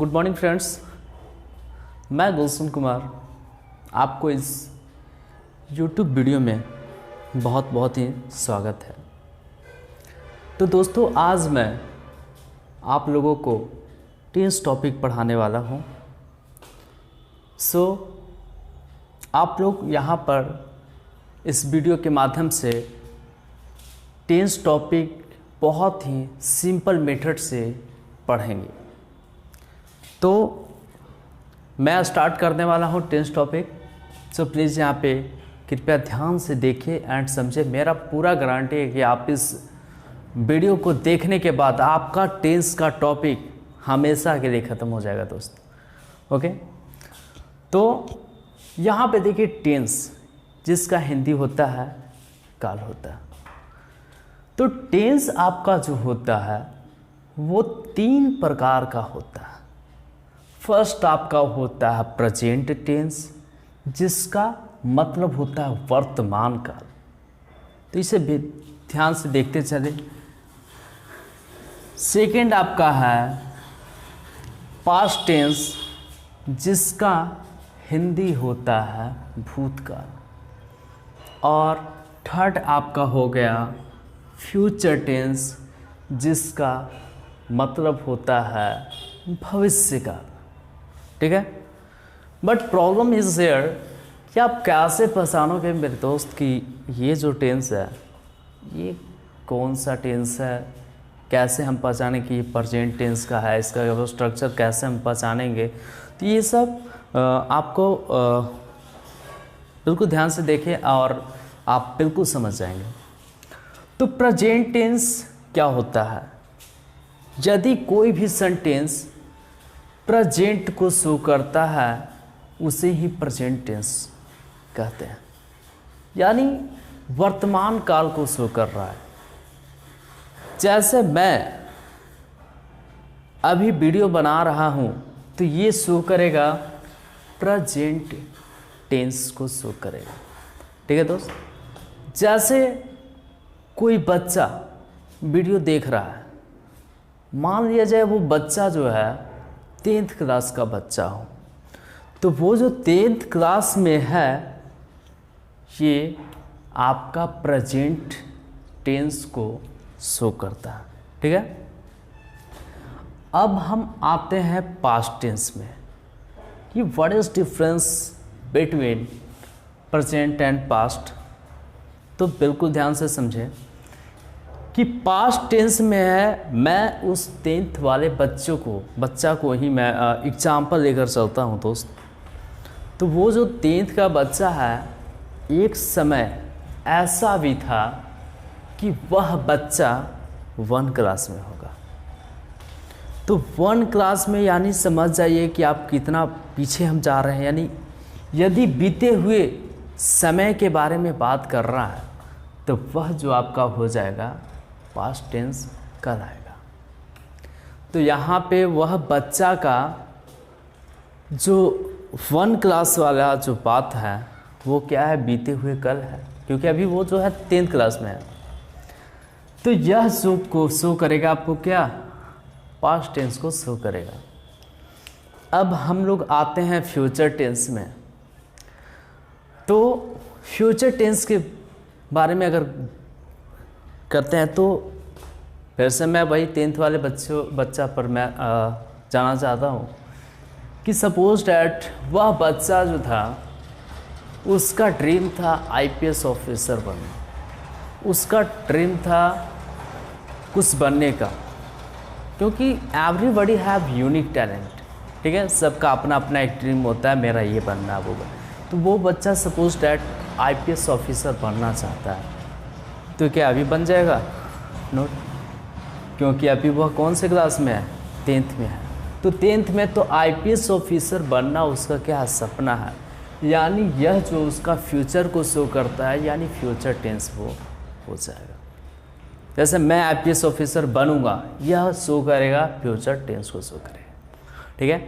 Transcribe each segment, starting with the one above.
Good morning friends, मैं गुलशन कुमार आपको इस YouTube वीडियो में बहुत ही स्वागत है। तो दोस्तों, आज मैं आप लोगों को टेंस टॉपिक पढ़ाने वाला हूँ। आप लोग यहाँ पर इस वीडियो के माध्यम से टेंस टॉपिक बहुत ही सिंपल मेथड से पढ़ेंगे। तो मैं स्टार्ट करने वाला हूँ टेंस टॉपिक। प्लीज़ यहाँ पे कृपया ध्यान से देखिए एंड समझे। मेरा पूरा गारंटी है कि आप इस वीडियो को देखने के बाद आपका टेंस का टॉपिक हमेशा के लिए ख़त्म हो जाएगा दोस्त। ओके, तो यहाँ पे देखिए टेंस, जिसका हिंदी होता है काल होता है। तो टेंस आपका जो होता है वो 3 प्रकार का होता है। फर्स्ट आपका होता है प्रेजेंट टेंस, जिसका मतलब होता है वर्तमान काल। तो इसे भी ध्यान से देखते चले। सेकंड आपका है पास्ट टेंस, जिसका हिंदी होता है भूतकाल। और थर्ड आपका हो गया फ्यूचर टेंस, जिसका मतलब होता है भविष्य काल। ठीक है, बट प्रॉब्लम इज देयर कि आप कैसे पहचानोगे मेरे दोस्त कि ये जो टेंस है ये कौन सा टेंस है। कैसे हम पहचानें कि ये प्रेजेंट टेंस का है, इसका स्ट्रक्चर कैसे हम पहचानेंगे। तो ये सब आपको बिल्कुल ध्यान से देखें और आप बिल्कुल समझ जाएंगे। तो प्रेजेंट टेंस क्या होता है? यदि कोई भी सेंटेंस प्रेजेंट को शो करता है उसे ही प्रेजेंट टेंस कहते हैं, यानी वर्तमान काल को शो कर रहा है। जैसे मैं अभी वीडियो बना रहा हूँ तो ये शो करेगा, प्रेजेंट टेंस को शो करेगा। ठीक है दोस्त, जैसे कोई बच्चा वीडियो देख रहा है, मान लिया जाए वो बच्चा जो है 10th क्लास का बच्चा हो, तो वो जो 10th क्लास में है ये आपका प्रेजेंट टेंस को शो करता है। ठीक है, अब हम आते हैं पास्ट टेंस में कि what is difference between present and past. तो बिल्कुल ध्यान से समझें कि पास्ट टेंस में है, मैं उस 10th वाले बच्चा को ही मैं एग्जाम्पल लेकर चलता हूँ दोस्त। तो वो जो 10th का बच्चा है, एक समय ऐसा भी था कि वह बच्चा 1 क्लास में होगा। तो 1 क्लास में यानी समझ जाइए कि आप कितना पीछे हम जा रहे हैं। यानी यदि बीते हुए समय के बारे में बात कर रहा है तो वह जो आपका हो जाएगा पास्ट टेंस कहलाएगा। तो यहाँ पे वह बच्चा का जो 1 क्लास वाला जो बात है वो क्या है, बीते हुए कल है, क्योंकि अभी वो जो है 10th क्लास में है। तो यह शो करेगा आपको क्या, पास्ट टेंस को शो करेगा। अब हम लोग आते हैं फ्यूचर टेंस में। तो फ्यूचर टेंस के बारे में अगर करते हैं तो फिर से मैं वही 10th वाले बच्चा पर मैं जाना चाहता हूँ कि सपोज डैट वह बच्चा जो था उसका ड्रीम था IPS ऑफिसर बनना। उसका ड्रीम था कुछ बनने का, क्योंकि एवरीबॉडी हैव यूनिक टैलेंट। ठीक है, सबका अपना अपना एक ड्रीम होता है, मेरा ये बनना वो बनना। तो वो बच्चा सपोज डैट IPS ऑफिसर बनना चाहता है, तो क्या अभी बन जाएगा? नोट, क्योंकि अभी वह कौन से क्लास में है, 10th में है। तो 10th में तो IPS ऑफिसर बनना उसका क्या सपना है, यानी यह जो उसका फ्यूचर को शो करता है, यानी फ्यूचर टेंस वो हो जाएगा। जैसे मैं IPS ऑफिसर बनूंगा, यह शो करेगा, फ्यूचर टेंस को शो करेगा। ठीक है,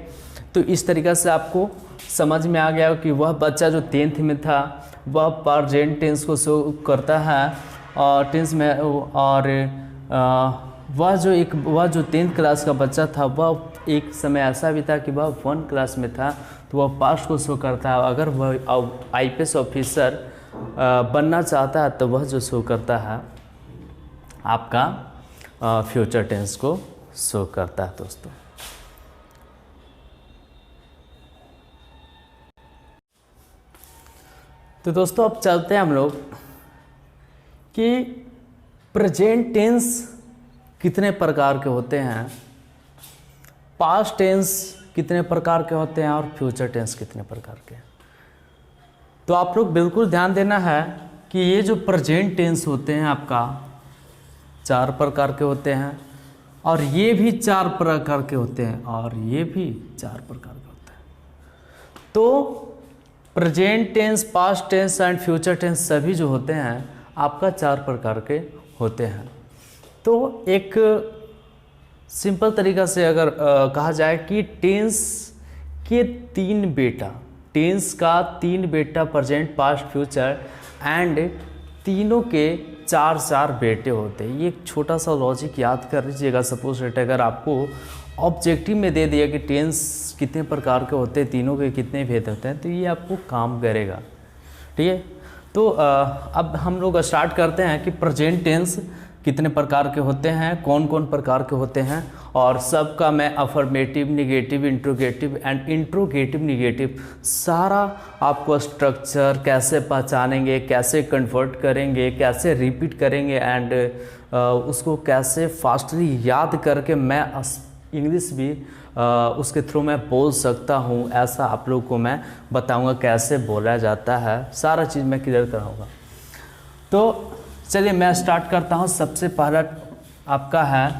तो इस तरीक़े से आपको समझ में आ गया कि वह बच्चा जो 10th में था वह प्रेजेंट टेंस को शो करता है और टेंस में, और वह जो 10th क्लास का बच्चा था, वह एक समय ऐसा भी था कि वह 1 क्लास में था, तो वह पास्ट को शो करता है। अगर वह आईपीएस ऑफिसर बनना चाहता है तो वह जो शो करता है आपका फ्यूचर टेंस को शो करता है दोस्तों। तो दोस्तों अब चलते हैं हम लोग कि प्रेजेंट टेंस कितने प्रकार के होते हैं, पास्ट टेंस कितने प्रकार के होते हैं और फ्यूचर टेंस कितने प्रकार के हैं। तो आप लोग बिल्कुल ध्यान देना है कि ये जो प्रेजेंट टेंस होते हैं आपका 4 प्रकार के होते हैं, और ये भी 4 प्रकार के होते हैं, और ये भी 4 प्रकार के होते हैं। तो present tense, past tense and future tense सभी जो होते हैं आपका 4 प्रकार के होते हैं। तो एक सिंपल तरीक़ा से अगर कहा जाए कि टेंस के 3 बेटा, टेंस का 3 बेटा प्रेजेंट, पास्ट, फ्यूचर, एंड तीनों के 4 बेटे होते हैं। ये एक छोटा सा लॉजिक याद कर लीजिएगा। सपोज रेट अगर आपको ऑब्जेक्टिव में दे दिया कि टेंस कितने प्रकार के होते हैं, तीनों के कितने भेद होते हैं, तो ये आपको काम करेगा। ठीक है, तो अब हम लोग स्टार्ट करते हैं कि प्रेजेंट टेंस कितने प्रकार के होते हैं, कौन कौन प्रकार के होते हैं, और सबका मैं affirmative, negative, interrogative and interrogative negative सारा आपको स्ट्रक्चर कैसे पहचानेंगे, कैसे कन्वर्ट करेंगे, कैसे रिपीट करेंगे, एंड उसको कैसे फास्टली याद करके मैं इंग्लिश भी उसके थ्रू मैं बोल सकता हूँ, ऐसा आप लोग को मैं बताऊँगा कैसे बोला जाता है। सारा चीज़ मैं क्लियर कराऊँगा। तो चलिए मैं स्टार्ट करता हूँ। सबसे पहला आपका है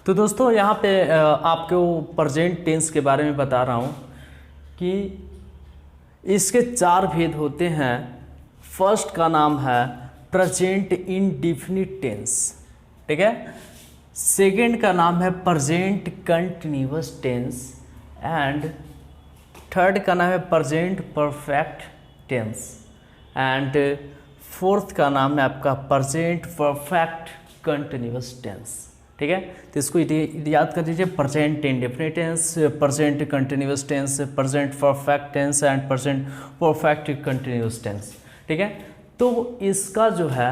तो दोस्तों यहाँ पे आपको प्रेजेंट टेंस के बारे में बता रहा हूँ कि इसके 4 भेद होते हैं। फर्स्ट का नाम है प्रेजेंट इंडेफिनिट टेंस, ठीक है। सेकंड का नाम है present continuous tense, and third का नाम है present perfect tense, and fourth का नाम है आपका प्रेजेंट परफेक्ट कंटिन्यूअस टेंस, ठीक है। तो इसको याद कर लीजिए, present indefinite tense, present continuous tense, present perfect tense and present perfect continuous tense, ठीक है। तो इसका जो है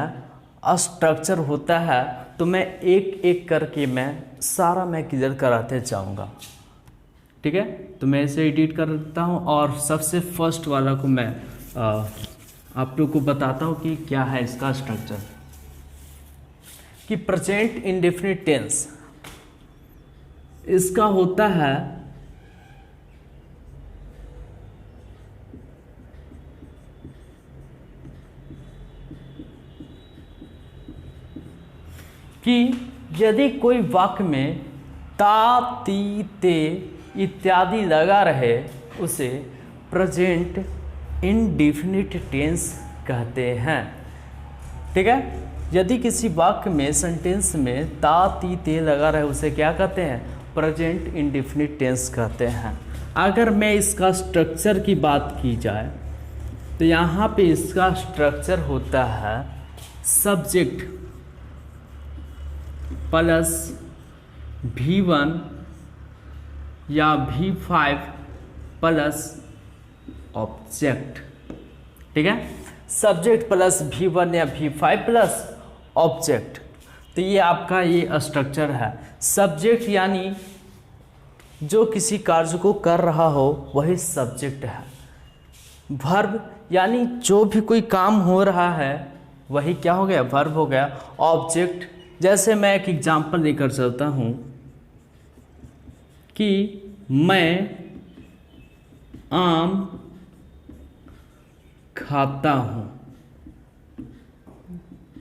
स्ट्रक्चर होता है, तो मैं एक एक करके मैं सारा मैं क्लियर कराते जाऊंगा, ठीक है। तो मैं इसे एडिट कर देता हूँ और सबसे फर्स्ट वाला को मैं आप लोग को बताता हूँ कि क्या है इसका स्ट्रक्चर। कि प्रेजेंट इंडेफिनिट टेंस इसका होता है कि यदि कोई वाक्य में ता, ती, ते इत्यादि लगा रहे उसे प्रेजेंट इंडेफिनिट टेंस कहते हैं, ठीक है। यदि किसी वाक्य में, सेंटेंस में ता, ती, ते लगा रहे उसे क्या कहते हैं? प्रेजेंट इंडेफिनिट टेंस कहते हैं। अगर मैं इसका स्ट्रक्चर की बात की जाए तो यहाँ पे इसका स्ट्रक्चर होता है सब्जेक्ट प्लस V1 या V5 प्लस ऑब्जेक्ट, ठीक है। सब्जेक्ट प्लस V1 या V5 प्लस ऑब्जेक्ट, तो ये आपका ये स्ट्रक्चर है। सब्जेक्ट यानी जो किसी कार्य को कर रहा हो वही सब्जेक्ट है। वर्ब यानी जो भी कोई काम हो रहा है वही क्या हो गया? वर्ब हो गया। ऑब्जेक्ट, जैसे मैं एक एग्जांपल लेकर चलता हूँ कि मैं आम खाता हूँ।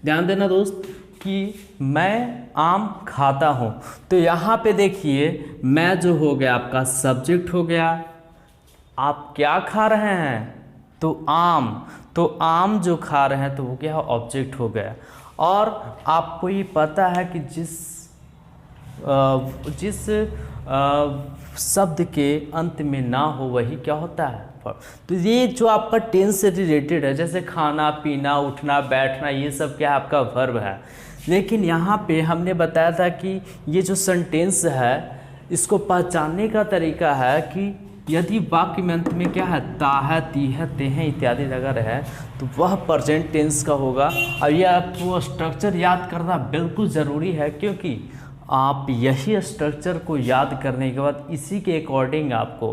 ध्यान देना दोस्त कि मैं आम खाता हूँ, तो यहाँ पे देखिए मैं जो हो गया आपका सब्जेक्ट हो गया। आप क्या खा रहे हैं? तो आम, तो आम जो खा रहे हैं तो वो क्या ऑब्जेक्ट हो गया। और आपको ये पता है कि जिस शब्द के अंत में ना हो वही क्या होता है? फॉर्म। तो ये जो आपका टेंस से रिलेटेड है, जैसे खाना पीना उठना बैठना, ये सब क्या है आपका वर्ब है। लेकिन यहाँ पे हमने बताया था कि ये जो सेंटेंस है इसको पहचानने का तरीका है कि यदि वाक्य में अंत में क्या है ता है ती है ते हैं इत्यादि लगा रहा है तो वह प्रेजेंट टेंस का होगा। और यह आपको स्ट्रक्चर याद करना बिल्कुल ज़रूरी है, क्योंकि आप यही स्ट्रक्चर को याद करने के बाद इसी के अकॉर्डिंग आपको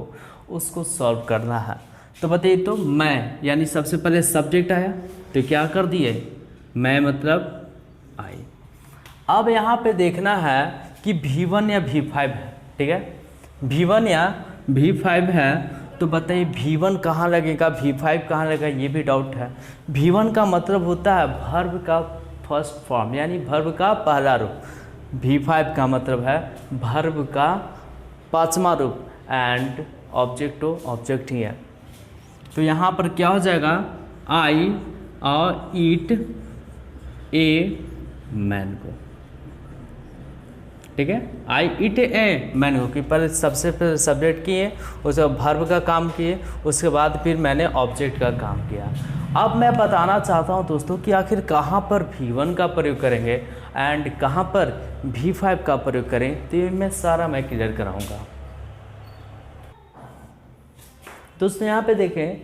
उसको सॉल्व करना है। तो बताइए, तो मैं यानी सबसे पहले सब्जेक्ट आया तो क्या कर दिए, मैं मतलब आई। अब यहाँ पे देखना है कि V1 या V5 है, ठीक है, V1 या V5 है। तो बताइए V1 कहाँ लगेगा, V5 कहाँ लगेगा, ये भी डाउट है। V1 का मतलब होता है वर्ब का फर्स्ट फॉर्म यानी वर्ब का पहला रूप। V5 का मतलब है वर्ब का पांचवा रूप एंड ऑब्जेक्ट ऑब्जेक्ट ही है। तो यहाँ पर क्या हो जाएगा, आई और ईट ए मैंगो, ठीक है, आई ईट ए मैंगो की पहले सबसे पहले सब्जेक्ट किए, उसके बाद वर्ब का काम किए, उसके बाद फिर मैंने ऑब्जेक्ट का काम किया। अब मैं बताना चाहता हूँ दोस्तों कि आखिर कहाँ पर V1 का प्रयोग करेंगे एंड कहाँ पर V5 का प्रयोग करें, तो ये मैं सारा क्लियर कराऊंगा। दोस्तों यहाँ पे देखें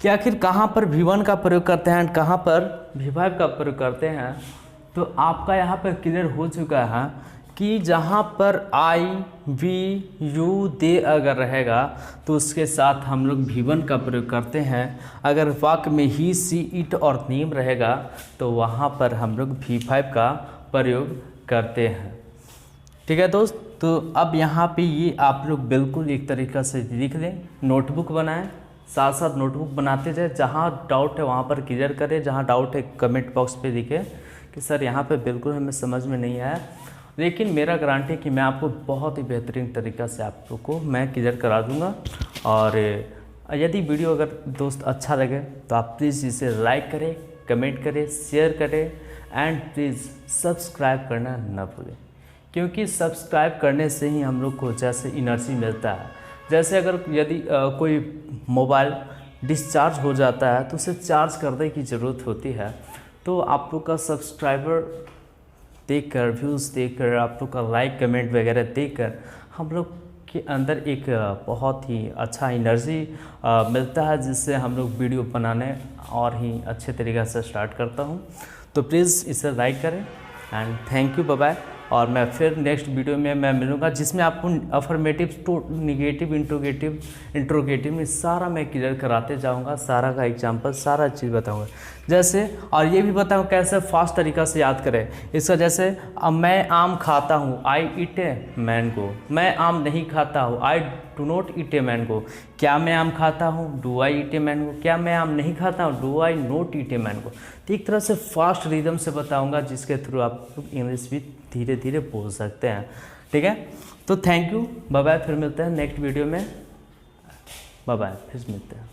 कि आखिर कहाँ पर V1 का प्रयोग करते हैं एंड कहाँ पर V5 का प्रयोग करते हैं। तो आपका यहाँ पर क्लियर हो चुका है कि जहाँ पर आई वी यू दे अगर रहेगा तो उसके साथ हम लोग V1 का प्रयोग करते हैं। अगर वाक्य में ही सी इट और नीम रहेगा तो वहाँ पर हम लोग V5 का प्रयोग करते हैं, ठीक है दोस्त। तो अब यहाँ पे ये आप लोग बिल्कुल एक तरीक़ा से लिख लें, नोटबुक बनाएं, साथ साथ नोटबुक बनाते जाए, जहाँ डाउट है वहाँ पर क्लियर करें, जहाँ डाउट है कमेंट बॉक्स पे लिखें कि सर यहाँ पे बिल्कुल हमें समझ में नहीं आया। लेकिन मेरा गारंटी है कि मैं आपको बहुत ही बेहतरीन तरीक़ा से आप लोग को मैं क्लियर करा दूँगा। और यदि वीडियो अगर दोस्त अच्छा लगे तो आप प्लीज़ इसे लाइक करें, कमेंट करें, शेयर करें एंड प्लीज़ सब्सक्राइब करना न भूलें, क्योंकि सब्सक्राइब करने से ही हम लोग को जैसे एनर्जी मिलता है। जैसे अगर यदि कोई मोबाइल डिस्चार्ज हो जाता है तो उसे चार्ज करने की ज़रूरत होती है। तो आप लोग का सब्सक्राइबर देखकर, व्यूज़ देखकर, आप लोग का लाइक कमेंट वगैरह देखकर हम लोग के अंदर एक बहुत ही अच्छा एनर्जी मिलता है, जिससे हम लोग वीडियो बनाने और ही अच्छे तरीक़े से स्टार्ट करता हूँ। तो प्लीज़ इसे लाइक करें and thank you, bye bye. और मैं फिर नेक्स्ट वीडियो में मैं मिलूँगा जिसमें आपको अफर्मेटिव टू निगेटिव इंट्रोगेटिव में सारा मैं क्लियर कराते जाऊँगा, सारा का एग्जाम्पल सारा चीज़ बताऊँगा जैसे। और ये भी बताऊँ कैसे फास्ट तरीक़ा से याद करें इसका। जैसे मैं आम खाता हूँ, आई ईट ए मैंगो। मैं आम नहीं खाता हूँ, I do not eat a mango. क्या मैं आम खाता हूँ, do I eat a mango. क्या मैं आम नहीं खाता हूँ, do I not eat a mango. तो एक तरह से फास्ट रिदम से बताऊँगा जिसके थ्रू आप लोग इंग्लिश भी धीरे धीरे बोल सकते हैं, ठीक है। तो थैंक यू, बाय बाय, फिर मिलते हैं नेक्स्ट वीडियो में, बाय बाय, फिर मिलते हैं।